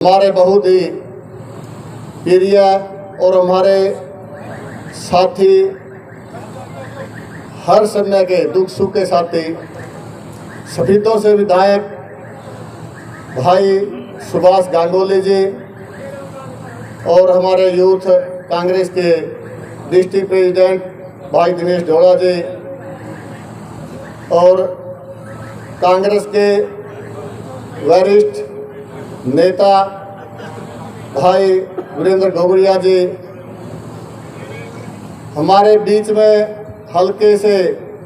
हमारे बहुत ही प्रिय और हमारे साथी, हर समय के दुख सुख के साथी, सफीतों से विधायक भाई सुभाष गांगुली जी और हमारे यूथ कांग्रेस के डिस्ट्रिक्ट प्रेसिडेंट भाई दिनेश ढोड़ा जी और कांग्रेस के वरिष्ठ नेता भाई वीरेंद्र घुघरिया जी, हमारे बीच में हल्के से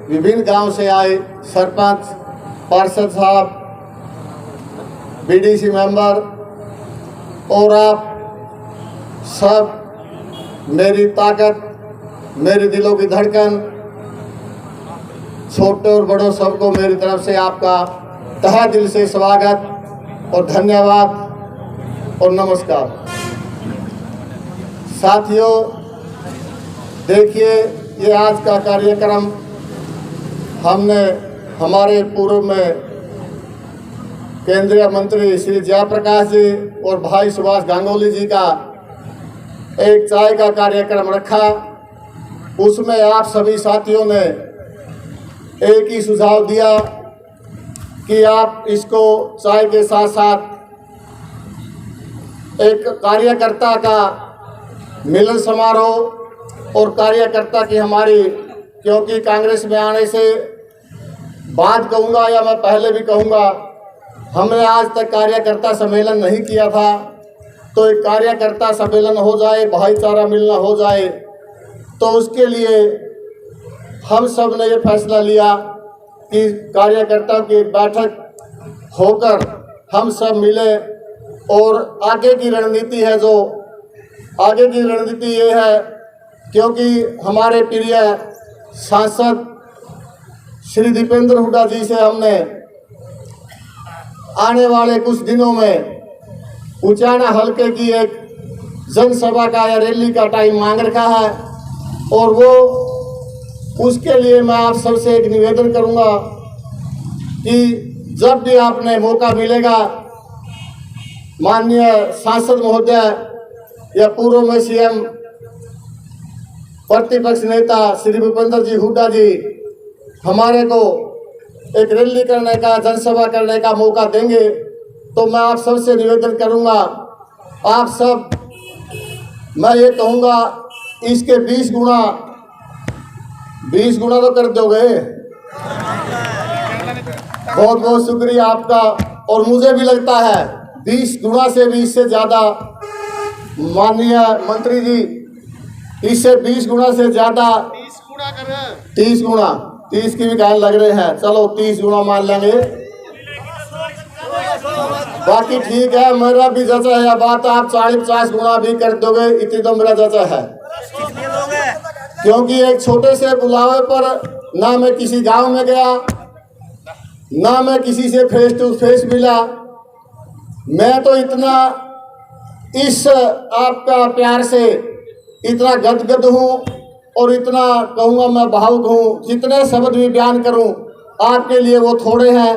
विभिन्न गांव से आए सरपंच, पार्षद साहब, बीडीसी मेंबर और आप सब मेरी ताकत, मेरे दिलों की धड़कन, छोटे और बड़ों सबको मेरी तरफ से आपका तहे दिल से स्वागत और धन्यवाद और नमस्कार। साथियों, देखिए, ये आज का कार्यक्रम हमने हमारे पूर्व में केंद्रीय मंत्री श्री जयप्रकाश जी और भाई सुभाष गांगुली जी का एक चाय का कार्यक्रम रखा। उसमें आप सभी साथियों ने एक ही सुझाव दिया कि आप इसको चाय के साथ साथ एक कार्यकर्ता का मिलन समारोह और कार्यकर्ता की हमारी, क्योंकि कांग्रेस में आने से बाद कहूँगा या मैं पहले भी कहूँगा, हमने आज तक कार्यकर्ता सम्मेलन नहीं किया था, तो एक कार्यकर्ता सम्मेलन हो जाए, भाईचारा मिलना हो जाए। तो उसके लिए हम सब ने ये फैसला लिया कि कार्यकर्ताओं की एक बैठक होकर हम सब मिले और आगे की रणनीति है, जो आगे की रणनीति ये है, क्योंकि हमारे प्रिय सांसद श्री दीपेंद्र हुड्डा जी से हमने आने वाले कुछ दिनों में उचाना हल्के की एक जनसभा का या रैली का टाइम मांग रखा है और वो उसके लिए मैं आप सबसे एक निवेदन करूंगा कि जब भी आपने मौका मिलेगा, माननीय सांसद महोदय या पूर्व में सीएम प्रतिपक्ष नेता श्री भूपेंद्र जी हुड्डा जी हमारे को एक रैली करने का, जनसभा करने का मौका देंगे, तो मैं आप सबसे निवेदन करूंगा, आप सब, मैं ये कहूँगा, इसके 20 गुना तो कर दोगे। बहुत बहुत शुक्रिया आपका। और मुझे भी लगता है 20 गुना से भी इससे ज़्यादा, माननीय मंत्री जी, इससे 20 गुना से ज़्यादा, 30 गुना, 30 की भी कहने लग रहे हैं, चलो 30 गुना मान लेंगे। बाकी ठीक है, मेरा भी जचा है बात, आप 40-50 गुना भी कर दोगे, इतनी तो मेरा जचा है। क्योंकि एक छोटे से बुलावे पर ना मैं किसी गांव में गया, ना मैं किसी से फेस टू फेस मिला, मैं तो इतना इस आपका प्यार से इतना गदगद हूँ और इतना कहूँगा मैं भावुक हूँ, जितने शब्द भी बयान करूँ आपके लिए वो थोड़े हैं।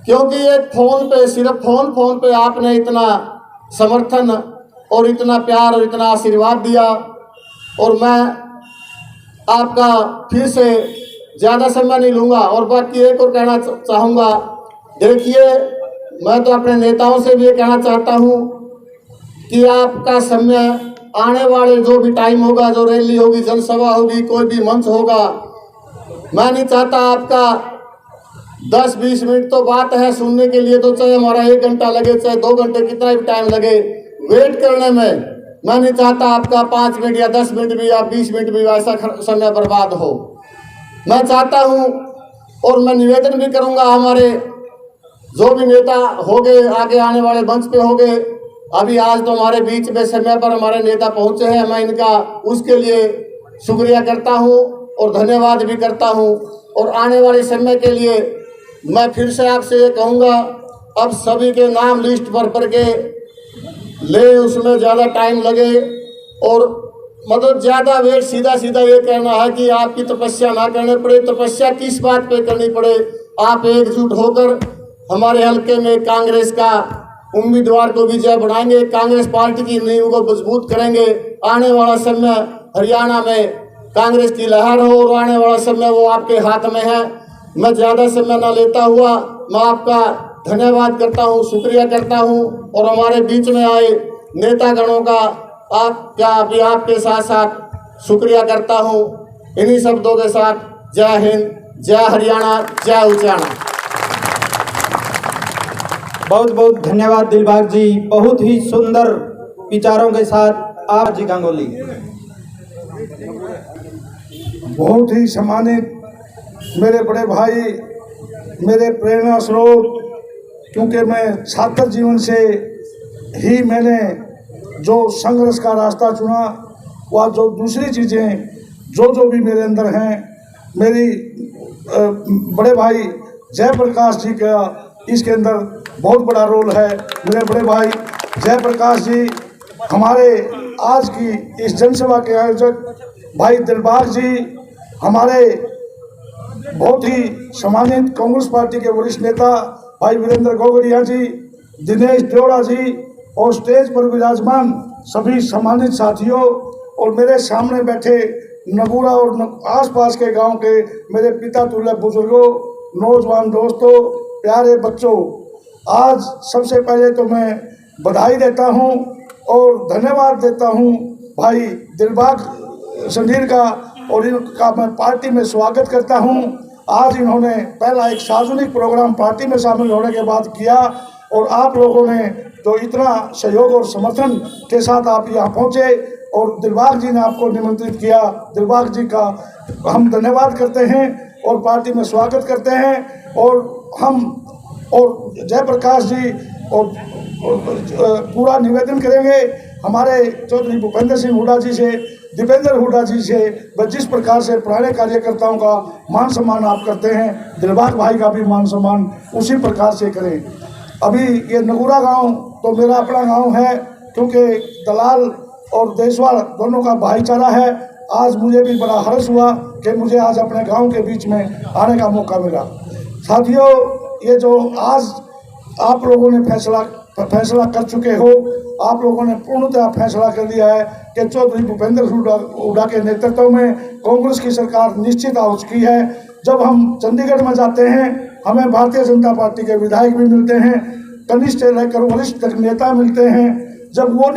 क्योंकि एक फ़ोन पे, सिर्फ फ़ोन पे आपने इतना समर्थन और इतना प्यार और इतना आशीर्वाद दिया, और मैं आपका फिर से ज़्यादा समय नहीं लूँगा। और बाकी एक और कहना चाहूँगा, देखिए, मैं तो अपने नेताओं से भी ये कहना चाहता हूँ कि आपका समय आने वाले जो भी टाइम होगा, जो रैली होगी, जनसभा होगी, कोई भी मंच होगा, मैं नहीं चाहता आपका 10-20 मिनट तो बात है सुनने के लिए, तो चाहे हमारा 1 घंटा लगे, चाहे 2 घंटे, कितना भी टाइम लगे वेट करने में, मैं नहीं चाहता आपका 5 मिनट या 10 मिनट भी या 20 मिनट भी ऐसा समय बर्बाद हो। मैं चाहता हूँ और मैं निवेदन भी करूँगा, हमारे जो भी नेता हो गए, आगे आने वाले मंच पे हो गए, अभी आज तो हमारे बीच में समय पर हमारे नेता पहुँचे हैं, मैं इनका उसके लिए शुक्रिया करता हूँ और धन्यवाद भी करता हूँ। और आने वाले समय के लिए मैं फिर से आपसे ये कहूँगा, अब सभी के नाम लिस्ट पर भर के ले, उसमें ज़्यादा टाइम लगे और मतलब ज़्यादा वेट, सीधा सीधा ये कहना है कि आपकी तपस्या ना करनी पड़े। तपस्या किस बात पे करनी पड़े, आप एकजुट होकर हमारे हल्के में कांग्रेस का उम्मीदवार को विजय बनाएंगे, कांग्रेस पार्टी की नींव को मजबूत करेंगे। आने वाला समय हरियाणा में कांग्रेस की लहर हो और आने वाला समय वो आपके हाथ में है। मैं ज़्यादा समय न लेता हुआ मैं आपका धन्यवाद करता हूँ, शुक्रिया करता हूँ और हमारे बीच में आए नेतागणों का आपके साथ साथ शुक्रिया करता हूँ। इन्हीं शब्दों के साथ जय हिंद, जय हरियाणा, जय उचाना। बहुत बहुत धन्यवाद दिलबाग जी, बहुत ही सुंदर विचारों के साथ आप जी गांगुली। बहुत ही सम्मानित मेरे बड़े भाई, मेरे प्रेरणा स्रोत, क्योंकि मैं छात्र जीवन से ही मैंने जो संघर्ष का रास्ता चुना, वह जो दूसरी चीज़ें जो भी मेरे अंदर हैं, मेरी बड़े भाई जयप्रकाश जी का इसके अंदर बहुत बड़ा रोल है। मेरे बड़े भाई जयप्रकाश जी हमारे आज की इस जनसभा के आयोजक, भाई दिलबाग जी हमारे बहुत ही सम्मानित कांग्रेस पार्टी के वरिष्ठ नेता भाई वीरेंद्र गोगड़िया जी, दिनेश देवड़ा जी और स्टेज पर विराजमान सभी सम्मानित साथियों और मेरे सामने बैठे नगूरा और आसपास के गांव के मेरे पिता तुल्य बुजुर्गों, नौजवान दोस्तों, प्यारे बच्चों, आज सबसे पहले तो मैं बधाई देता हूं और धन्यवाद देता हूं भाई दिलबाग संधीर का और इनका मैं पार्टी में स्वागत करता हूं। आज इन्होंने पहला एक सार्वजनिक प्रोग्राम पार्टी में शामिल होने के बाद किया और आप लोगों ने तो इतना सहयोग और समर्थन के साथ आप यहाँ पहुँचे और दिलबाग जी ने आपको निमंत्रित किया। दिलबाग जी का हम धन्यवाद करते हैं और पार्टी में स्वागत करते हैं और हम और जयप्रकाश जी और पूरा निवेदन करेंगे हमारे चौधरी भूपेंद्र सिंह हुड्डा जी से, दीपेंद्र हुड्डा जी से, जिस प्रकार से पुराने कार्यकर्ताओं का मान सम्मान आप करते हैं, दिलबाग भाई का भी मान सम्मान उसी प्रकार से करें। अभी ये नगूरा गांव तो मेरा अपना गांव है, क्योंकि दलाल और देशवाल दोनों का भाईचारा है। आज मुझे भी बड़ा हर्ष हुआ कि मुझे आज अपने गांव के बीच में आने का मौका मिला। साथियों, ये जो आज आप लोगों ने फैसला कर चुके हो, आप लोगों ने पूर्णतः फैसला कर लिया है कि चौधरी भूपेंद्र हुड्डा के नेतृत्व में कांग्रेस की सरकार निश्चित हो चुकी है। जब हम चंडीगढ़ में जाते हैं, हमें भारतीय जनता पार्टी के विधायक भी मिलते हैं, कनिष्ठ से लेकर वरिष्ठ तक नेता मिलते हैं। जब वो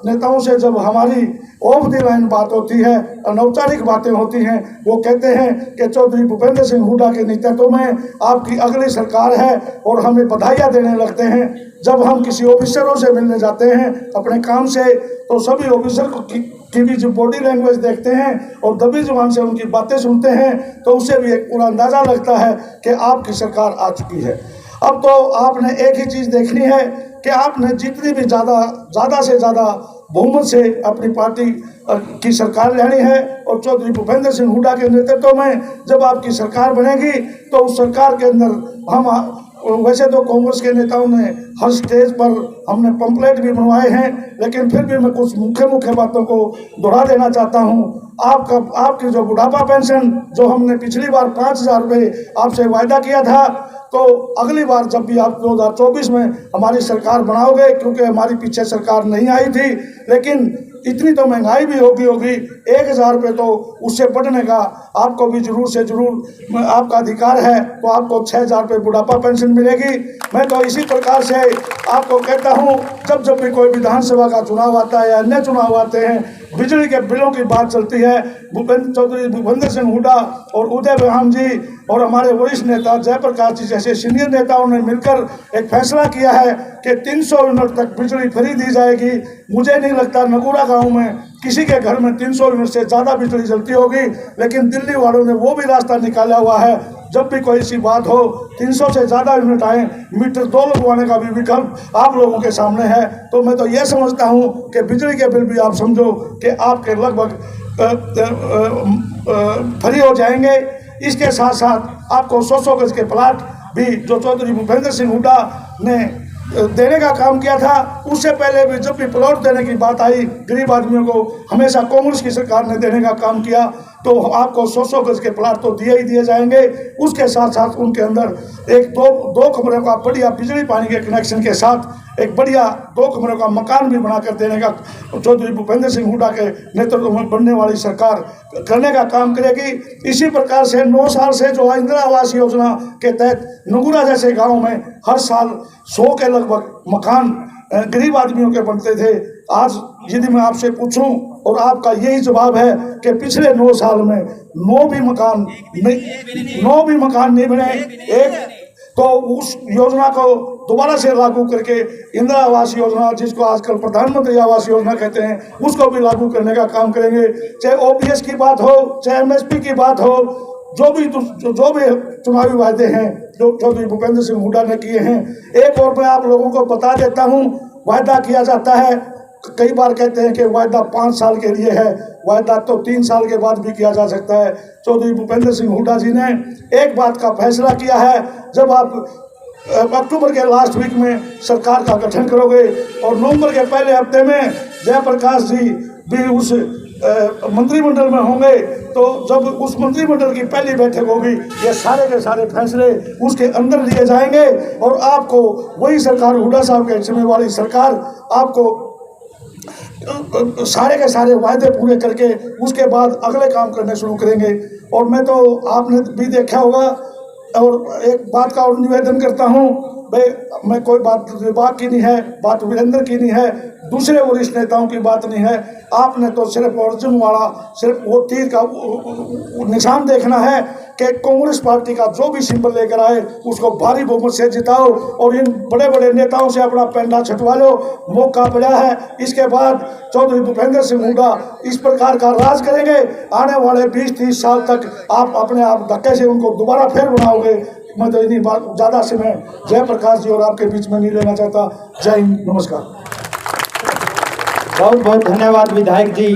नेताओं से जब हमारी ऑफ द लाइन बात होती है, अनौपचारिक बातें होती हैं, वो कहते हैं कि चौधरी भूपेंद्र सिंह हुड्डा के नेतृत्व में आपकी अगली सरकार है और हमें बधाइयाँ देने लगते हैं। जब हम किसी ऑफिसरों से मिलने जाते हैं अपने काम से, तो सभी ऑफिसर की भी जो बॉडी लैंग्वेज देखते हैं और दबी जुबान से उनकी बातें सुनते हैं, तो उससे भी एक पूरा अंदाज़ा लगता है कि आपकी सरकार आ चुकी है। अब तो आपने एक ही चीज़ देखनी है कि आपने जितनी भी ज़्यादा से ज़्यादा बहुमत से अपनी पार्टी की सरकार लेनी है और चौधरी भूपेंद्र सिंह हुड्डा के नेतृत्व में जब आपकी सरकार बनेगी, तो उस सरकार के अंदर हम वैसे तो कांग्रेस के नेताओं ने हर स्टेज पर हमने पंपलेट भी बनवाए हैं, लेकिन फिर भी मैं कुछ मुख्य बातों को दोहरा देना चाहता हूं। आपकी जो बुढ़ापा पेंशन जो हमने पिछली बार 5,000 रुपये आपसे वायदा किया था, तो अगली बार जब भी आप 2024 में हमारी सरकार बनाओगे, क्योंकि हमारी पीछे सरकार नहीं आई थी, लेकिन इतनी तो महंगाई भी होगी 1,000 रुपये तो उससे बढ़ने का आपको भी जरूर से जरूर आपका अधिकार है, तो आपको 6,000 रुपये बुढ़ापा पेंशन मिलेगी। मैं तो इसी प्रकार से आपको कहता हूँ, जब भी कोई विधानसभा का चुनाव आता है या अन्य चुनाव आते हैं, बिजली के बिलों की बात चलती है, चौधरी भूपेंद्र सिंह हुड्डा और उदय विहान जी और हमारे वरिष्ठ नेता जयप्रकाश जी जैसे सीनियर नेताओं ने मिलकर एक फैसला किया है कि 300 यूनिट तक बिजली फ्री दी जाएगी। मुझे नहीं लगता नगूरा गांव में किसी के घर में 300 यूनिट से ज़्यादा बिजली जलती होगी, लेकिन दिल्ली वालों ने वो भी रास्ता निकाला हुआ है। जब भी कोई ऐसी बात हो, 300 से ज़्यादा यूनिट आए, मीटर 2 लगवाने का भी विकल्प आप लोगों के सामने है। तो मैं तो ये समझता हूँ कि बिजली के बिल भी आप समझो कि आपके लगभग फ्री हो जाएंगे। इसके साथ साथ आपको 100 गज के प्लाट भी जो चौधरी भूपेंद्र सिंह हुड्डा ने देने का काम किया था, उससे पहले भी जब भी प्लॉट देने की बात आई, गरीब आदमियों को हमेशा कांग्रेस की सरकार ने देने का काम किया। तो आपको 100 गज के प्लाट तो दिए ही दिए जाएंगे। उसके साथ साथ उनके अंदर एक दो कमरों का बढ़िया बिजली पानी के कनेक्शन के साथ एक बढ़िया 2 कमरों का मकान भी बनाकर देने का चौधरी भूपेंद्र सिंह हुड्डा के नेतृत्व में बनने वाली सरकार करने का काम करेगी। इसी प्रकार से 9 साल से जो इंदिरा आवास योजना के तहत नगुरा जैसे गाँव में हर साल 100 के लगभग मकान गरीब आदमियों के बनते थे। आज यदि मैं आपसे पूछूं और आपका यही जवाब है कि पिछले 9 साल में 9 भी मकान नहीं बने। एक तो उस योजना को दोबारा से लागू करके इंदिरा आवास योजना, जिसको आजकल प्रधानमंत्री आवास योजना कहते हैं, उसको भी लागू करने का काम करेंगे। चाहे ओपीएस की बात हो, चाहे एमएसपी की बात हो, जो भी चुनावी वायदे हैं जो चौधरी भूपेंद्र सिंह हुड्डा ने किए हैं। एक और मैं आप लोगों को बता देता हूं, वायदा किया जाता है, कई बार कहते हैं कि वायदा 5 साल के लिए है, वायदा तो 3 साल के बाद भी किया जा सकता है। चौधरी भूपेंद्र सिंह हुड्डा जी ने एक बात का फैसला किया है, जब आप अक्टूबर के लास्ट वीक में सरकार का गठन करोगे और नवंबर के पहले हफ्ते में जयप्रकाश जी भी उस मंत्रिमंडल में होंगे, तो जब उस मंत्रिमंडल की पहली बैठक होगी, ये सारे के सारे फैसले उसके अंदर लिए जाएंगे और आपको वही सरकार, हुड्डा साहब के समय वाली सरकार, आपको सारे के सारे वायदे पूरे करके उसके बाद अगले काम करने शुरू करेंगे। और मैं तो आपने भी देखा होगा, और एक बात का और निवेदन करता हूँ भाई, मैं कोई बात विभाग की नहीं है, बात वीरेंद्र की नहीं है, दूसरे वरिष्ठ नेताओं की बात नहीं है। आपने तो सिर्फ अर्जुन वाला, सिर्फ वो तीर का निशान देखना है कि कांग्रेस पार्टी का जो भी सिंबल लेकर आए उसको भारी बहुमत से जिताओ और इन बड़े बड़े नेताओं से अपना पेंडा छटवा लो। मौका पड़ा है। इसके बाद चौधरी भूपेंद्र सिंह हुड्डा इस प्रकार का राज करेंगे। आने वाले 20-30 साल तक आप अपने आप धक्के से उनको दोबारा फिर बनाओगे। मैं तो इन्हीं बात ज़्यादा से मैं जयप्रकाश जी और आपके बीच में नहीं लेना चाहता। जय हिंद, नमस्कार। बहुत बहुत धन्यवाद विधायक जी।